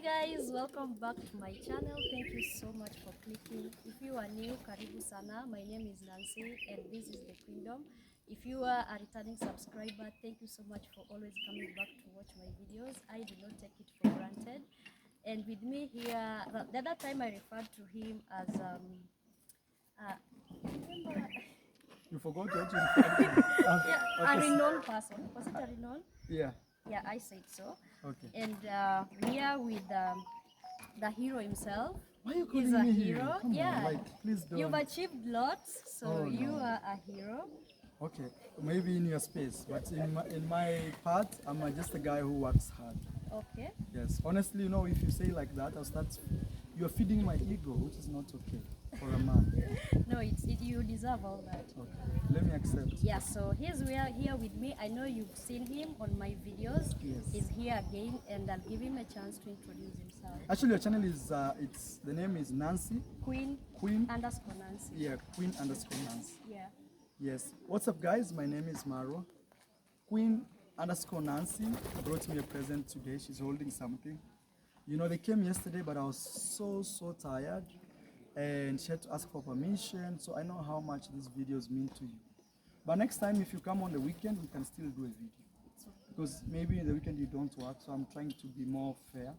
guys, welcome back to my channel. Thank you so much for clicking. If you are new, karibu sana. My name is Nancy and this is The Kingdom. If you are a returning subscriber, thank you so much for always coming back to watch my videos. I do not take it for granted. And with me here, the other time I referred to him as remember? You forgot what you referred to. Yeah, a renowned person. Was it a renowned? Yeah. Yeah, I said so. Okay. And here with the hero himself. Why are you He's calling a me hero. Come yeah. on, like, please don't. You've achieved lots, so Oh, you no. are a hero. Okay, maybe in your space, but in my part, I'm just a guy who works hard. Okay. Yes, honestly, you know, if you say like that, I'll start. You're feeding my ego, which is not okay for a man. No, you deserve all that. Okay, let me accept. Yeah, so he's here with me. I know you've seen him on my videos. Yes. He's here again, and I'll give him a chance to introduce himself. Actually, your channel is the name is Nancy. Queen underscore Nancy. Yeah, Queen underscore Nancy. Yeah. Yes. What's up, guys? My name is Marwa. Queen underscore Nancy brought me a present today. She's holding something. You know, they came yesterday, but I was so tired, and she had to ask for permission. So I know how much these videos mean to you. But next time, if you come on the weekend, we can still do a video. Because maybe in the weekend you don't work, so I'm trying to be more fair.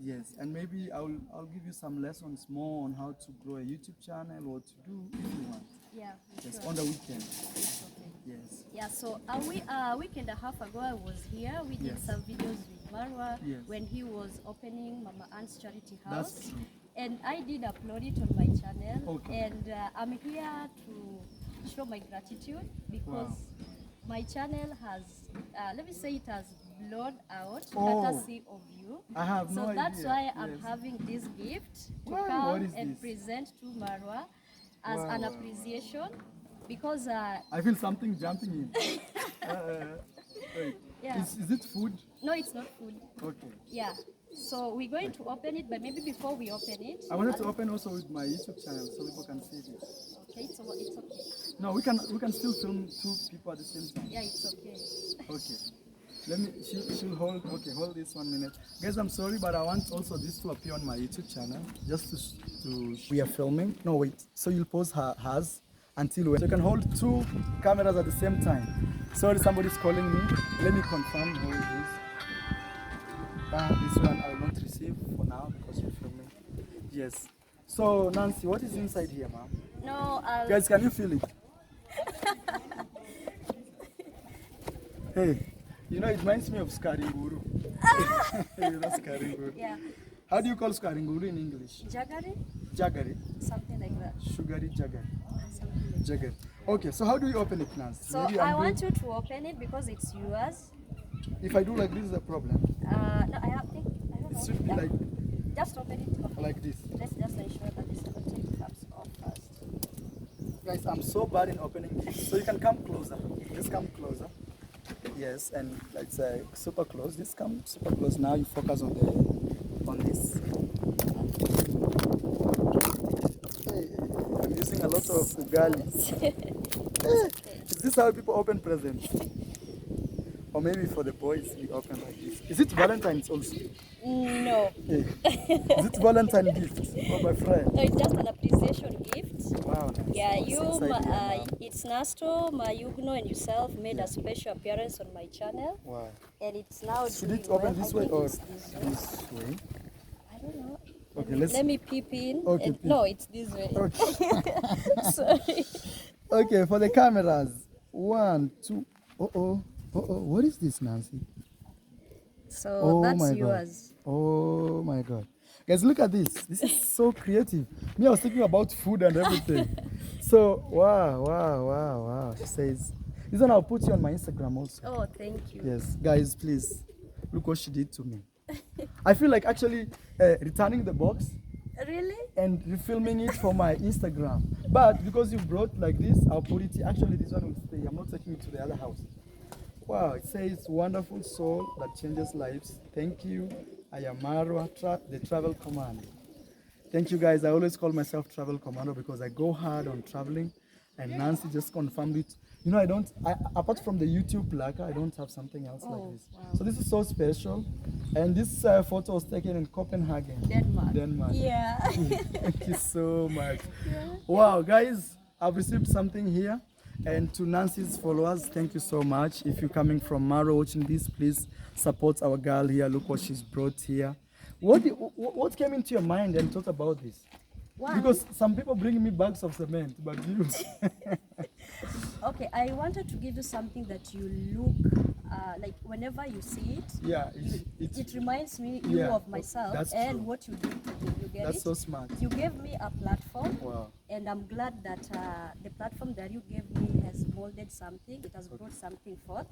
Yes, and maybe I'll give you some lessons more on how to grow a YouTube channel, what to do if you want. Yeah. Yes, Sure. on the weekend. Okay. Yes. Yeah, so a week and a half ago I was here. We did Yes. some videos with Marwa Yes. when he was opening Mama Ant's charity house. That's true. And I did upload it on my channel. Okay. And I'm here to show my gratitude because Wow. my channel has, let me say it has blown out Oh. courtesy of you. I have So no that's idea. why I'm Yes. having this gift to Wow, come what is and this? present to Marwa as Wow, an wow, appreciation because I feel something jumping in. Wait. Yeah. Is it food? no, it's not food. Okay. Yeah. So we're going to open it, but maybe before we open it, I wanted to open also with my YouTube channel so people can see this. okay, so it's okay. No, we can still film two people at the same time. Yeah, it's okay. Okay. Let me, she'll hold, okay, hold this 1 minute. Guys, I'm sorry, but I want also this to appear on my YouTube channel, just to we are filming. No, wait, so you'll pause hers until when. So you can hold two cameras at the same time. Sorry, somebody's calling me. Let me confirm who it is. This one I will not receive for now because we're filming. Yes. So, Nancy, what is inside here, ma'am? No, Guys, can you feel it? Hey, you know, it reminds me of Skaringuru. You know Skaringuru? yeah, How do you call Skaringuru in English? jaggery, Jaggery. something like that. Sugary jaggery. Something like that. Jaggery. Okay, so how do you open it, Nancy? So Maybe I I'm want doing- you to open it because it's yours. If I do like this, is a problem. No, I don't It know. should be Yeah. like Just open it. Okay. like this. Let's just ensure that the sellotape comes off first. Guys, I'm so bad in opening this. So you can come closer. Just come closer. Yes, and let's say super close. Just come super close. Now you focus on this. Hey, I'm using a lot of ugali. Is this how people open presents? Or maybe for the boys we open like this. Is it Valentine's also? No, Hey. Is it Valentine gift for my friend? no, it's just an appreciation gift. Wow. Nice. Yeah, What's you, inside here, ma'am? it's Nasto, Mayugno, and yourself made a special appearance on my channel, Wow. and it's now Should doing it open well. this I way think or it's this way. this way? I don't know. Okay, let's. Let me peep in. Okay, and, peep. no, it's this way. Okay. Sorry. Okay, for the cameras. 1, 2. What is this, Nancy? So Oh that's my God. yours. Oh my God. Guys, look at this. This is so creative. Me, I was thinking about food and everything. So, wow. She says, this one I'll put you on my Instagram also. Oh, thank you. Yes, guys, please. Look what she did to me. I feel like actually returning the box Really? and refilming it for my Instagram. But because you brought like this, I'll put it. Actually, this one will stay. I'm not taking it to the other house. Wow, it says wonderful soul that changes lives. Thank you. I am Marwa, the travel commando. Thank you, guys. I always call myself travel commando because I go hard on traveling. And Nancy just confirmed it. You know, apart from the YouTube placard, I don't have something else like this. Wow. So this is so special. And this photo was taken in Copenhagen, Denmark. Yeah. Thank you so much. Wow, guys, I've received something here. And to Nancy's followers, thank you so much. If you're coming from Marwa watching this, please support our girl here. Look what she's brought here. What came into your mind and thought about this? Because some people bring me bags of cement, but you... Okay, I wanted to give you something that you look like whenever you see it. Yeah, it reminds me of myself and true. What you did to me. You get That's it? so smart. You gave me a platform. Wow. And I'm glad that the platform that you gave me has molded something. It has brought something forth,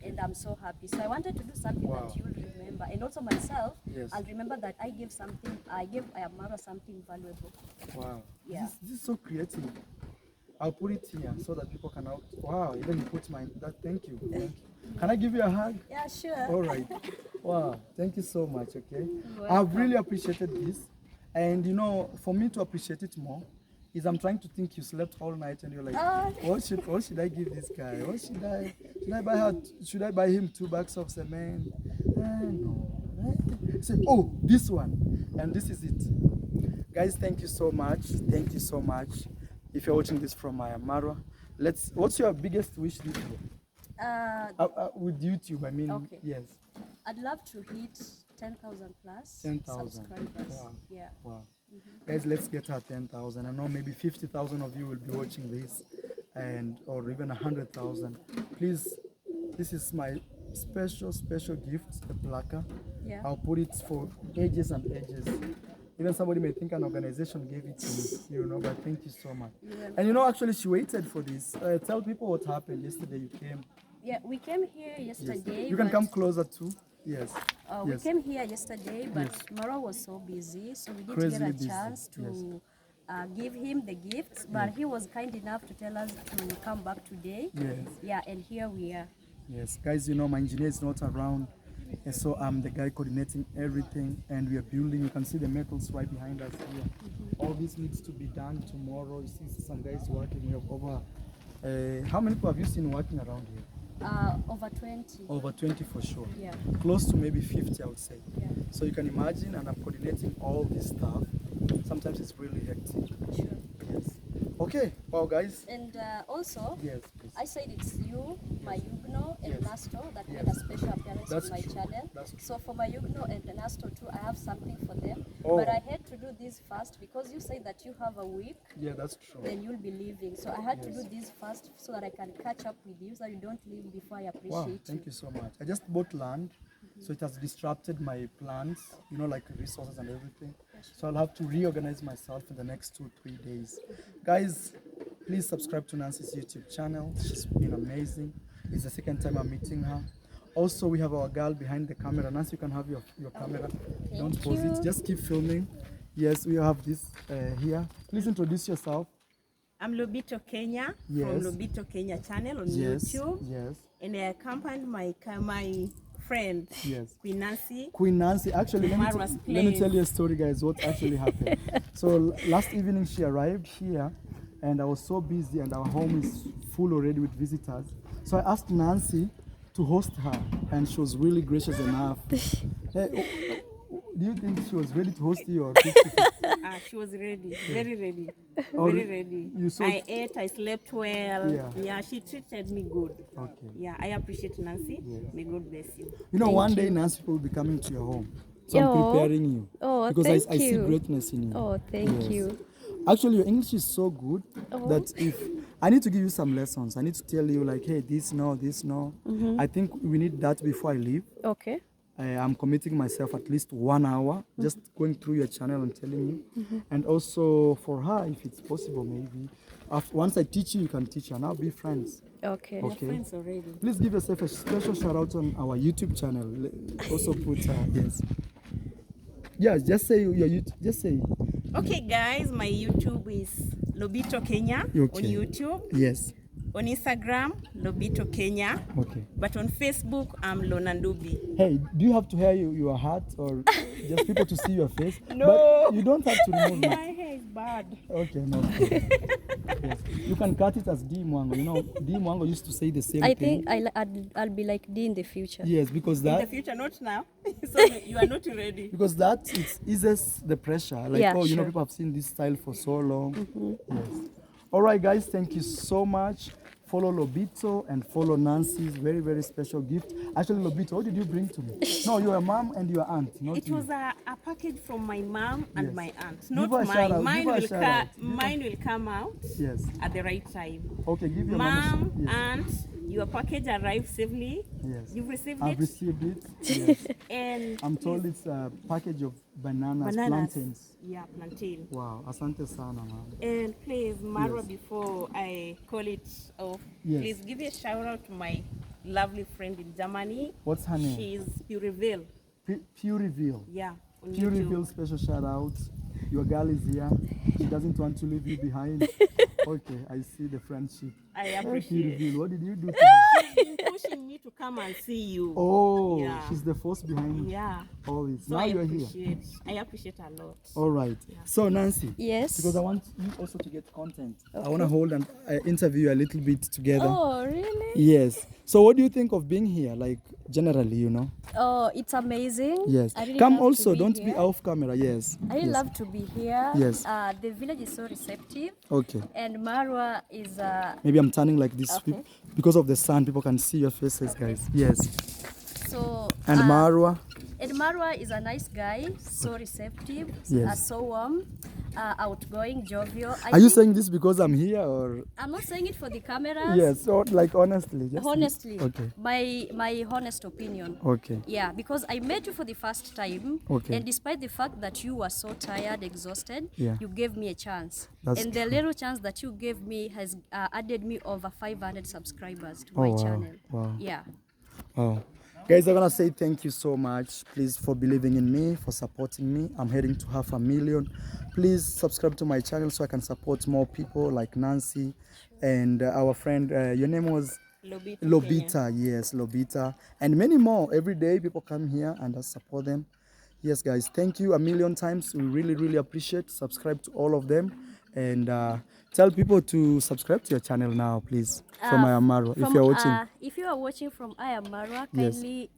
and I'm so happy. So I wanted to do something that you'll remember, and also myself. Yes. I'll remember that I gave Marwa something valuable. Wow. Yeah. This is so creative. I'll put it here so that people can out. Wow, even put my that. Thank you. Thank you. Can I give you a hug? Yeah, sure. All right. Wow. Thank you so much. Okay. I've really appreciated this, and you know, for me to appreciate it more, is I'm trying to think you slept all night and you're like, what should I give this guy? What should I buy him 2 bags of cement? No. Say, oh, this one, and this is it. Guys, thank you so much. Thank you so much. If you're watching this from Marwa, what's your biggest wish this year? With YouTube, I mean, okay. Yes. I'd love to hit 10,000 plus 10,000 subscribers. Wow. Yeah. Wow. Guys, let's get her 10,000. I know maybe 50,000 of you will be watching this, or even 100,000. Please, this is my special gift, a placard. Yeah. I'll put it for ages and ages. Even somebody may think an organization gave it to me, you know, but thank you so much. And you know, actually, she waited for this. Tell people what happened yesterday. You came. Yeah, we came here yesterday. Yes. You can come closer too. Yes. We came here yesterday, but Marwa was so busy, so we didn't get a chance to give him the gifts. But he was kind enough to tell us to come back today. Yes. Yeah, and here we are. Yes, guys, you know, my engineer is not around. And so I'm the guy coordinating everything, and we are building. You can see the metals right behind us here. All this needs to be done tomorrow. You see some guys working. We have over, how many people have you seen working around here? Over 20. Over 20 for sure. Yeah. Close to maybe 50, I would say. Yeah. So you can imagine, and I'm coordinating all this stuff. Sometimes it's really hectic. Sure. Yes. Okay, wow, guys. And also, yes, please. I said it's you, Mayugno, and Nasto that made a special appearance That's on my true. channel. So for Mayugno and Nasto too, I have something for them. Oh. But I had to do this first because you say that you have a week. Yeah, that's true. Then you'll be leaving. So I had to do this first so that I can catch up with you, so that you don't leave before I appreciate Wow, you. thank you so much. I just bought land, so it has disrupted my plans, you know, like resources and everything. So I'll have to reorganize myself in the next 2-3 days. Guys, please subscribe to Nancy's YouTube channel. She's been amazing. It's the second time I'm meeting her. Also, we have our girl behind the camera. Nancy, you can have your camera. Don't pause it. Just keep filming. Yes, we have this here. Please introduce yourself. I'm Lobito Kenya from Lobito Kenya channel on YouTube. Yes. And I accompanied my friend, Queen Nancy. Queen Nancy. Actually, let me tell you a story, guys, what actually happened. So last evening she arrived here, and I was so busy, and our home is full already with visitors. So I asked Nancy to host her, and she was really gracious enough. Hey, do you think she was ready to host you, or she was ready, very ready, oh, very ready. I ate, I slept well. Yeah, she treated me good. Okay. Yeah, I appreciate Nancy. May God bless you. You know, one day Nancy will be coming to your home. So I'm preparing you. Oh, because I see greatness in you. Oh, thank you. Actually, your English is so good that if I need to give you some lessons, I need to tell you like, hey, this no. I think we need that before I leave. Okay. I'm committing myself at least 1 hour, just going through your channel and telling you. And also for her, if it's possible, maybe. Once I teach you, you can teach her, and I'll be friends. Okay. We're friends already. Please give yourself a special shout out on our YouTube channel. Also put, yes. Yeah, just say your YouTube, just say. Okay, guys, my YouTube is Lobito Kenya on YouTube. Yes. On Instagram, Lobito Kenya. Okay. But on Facebook, I'm Lonandubi. Hey, do you have to hair your hat or just people to see your face? No. But you don't have to remove My it. hair is bad. Okay, no problem. Yes. You can cut it as D Mwango. You know, D Mwango used to say the same I thing. think I'll be like D in the future. Yes, because In that the future, not now. So you are not ready. because that it eases the pressure. Like, Yeah, oh, you know, sure. people have seen this style for so long. Yes. All right, guys, thank you so much. Follow Lobito and follow Nancy's very, very special gift. Actually, Lobito, what did you bring to me? No, your mom and your aunt, not It you. was a package from my mom and Yes. my aunt. Give Not her a shout out, mine. give her a shout out. Mine will come out Yes. at the right time. Okay, give your Mom, mom. Yes. aunt, your package arrived safely. Yes. You've received I've it. received it. Yes. And I'm told it's a package of bananas, bananas. plantains. Yeah, plantain. Wow, asante sana, man. And please, Marwa, Yes. before I call it off, Yes. please give a shout out to my lovely friend in Germany. What's her name? She's Pureville. Pure Reveal. Yeah. On Pure YouTube. Reveal special shout out. Your girl is here. She doesn't want to leave you behind. Okay, I see the friendship. I Pure appreciate it. Reveal, what did you do to her? She's been pushing me to come and see you. Oh, Yeah. she's the force behind Yeah. all this. So Now you're here. I appreciate a lot. All right. So Nancy, Yes. because I want you also to get content. I want to hold and interview you a little bit together. Oh, really? Yes. So what do you think of being here? Like generally, you know? Oh, it's amazing. Yes. I really Come love to also, be don't here. be off camera. Yes. I really Yes. love to be here. Yes. The village is so receptive, Okay. and Marwa is Maybe I'm turning like this Okay. because of the sun. People can see your faces, guys. Yes. so. And Marwa. And Marwa is a nice guy, so receptive, Yes. so warm, outgoing, jovial. Are you saying this because I'm here or? I'm not saying it for the cameras. Yes. Or like honestly. Just Honestly, Okay. my honest opinion. Okay. Yeah, because I met you for the first time, Okay. and despite the fact that you were so tired, exhausted, Yeah. you gave me a chance. That's and the true. little chance that you gave me has added me over 500 subscribers to Oh, my wow. channel. Wow. Yeah. Oh. Guys, I want to say thank you so much, please, for believing in me, for supporting me. I'm heading to 500,000. Please subscribe to my channel so I can support more people like Nancy and our friend, your name was? Lobito. Lobita, yes, Lobita, and many more. Every day people come here and I support them. Yes, guys, thank you a million times. We really, really appreciate. Subscribe to all of them and tell people to subscribe to your channel now, please, from Marwa, if you're watching. If you are watching from Marwa, Yes. kindly,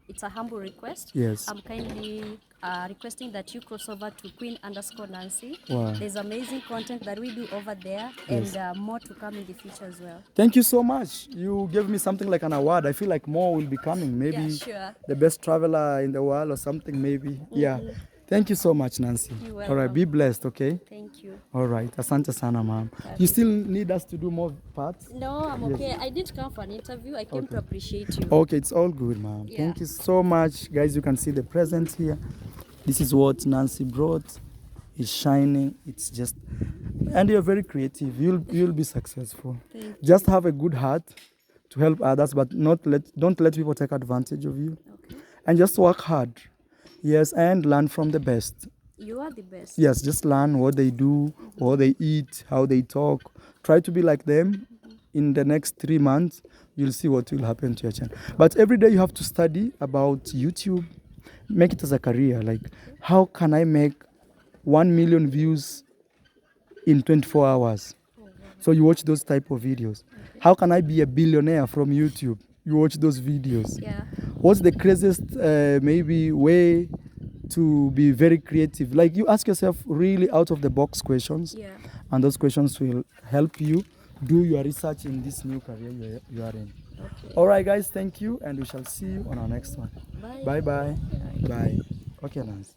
it's a humble request. Yes. I'm kindly requesting that you cross over to Queen_Nancy. Wow. There's amazing content that we do over there, Yes. and more to come in the future as well. Thank you so much. You gave me something like an award. I feel like more will be coming. Maybe Yeah, sure. the best traveler in the world or something, maybe. Yeah. Thank you so much, Nancy. You're All right, welcome. be blessed, okay? Thank you. All right. Asante sana, ma'am. You still need us to do more parts? No, I'm okay. I didn't come for an interview. I came to appreciate you. Okay, it's all good, ma'am. Yeah. Thank you so much. Guys, you can see the present here. This is what Nancy brought. It's shining. It's just... And you're very creative. You'll be successful. Thank you. Just have a good heart to help others, but don't let people take advantage of you. Okay. And just work hard. Yes, and learn from the best. You are the best. Yes, just learn what they do, what they eat, how they talk. Try to be like them. In the next 3 months, you'll see what will happen to your channel. But every day you have to study about YouTube. Make it as a career. Like, how can I make 1 million views in 24 hours? So you watch those type of videos. How can I be a billionaire from YouTube? You watch those videos. Yeah. What's the craziest maybe way to be very creative? Like, you ask yourself really out of the box questions, Yeah. and those questions will help you do your research in this new career you are in. Okay. All right, guys, thank you, and we shall see you on our next one. Bye. Bye. Bye. Okay, Nancy.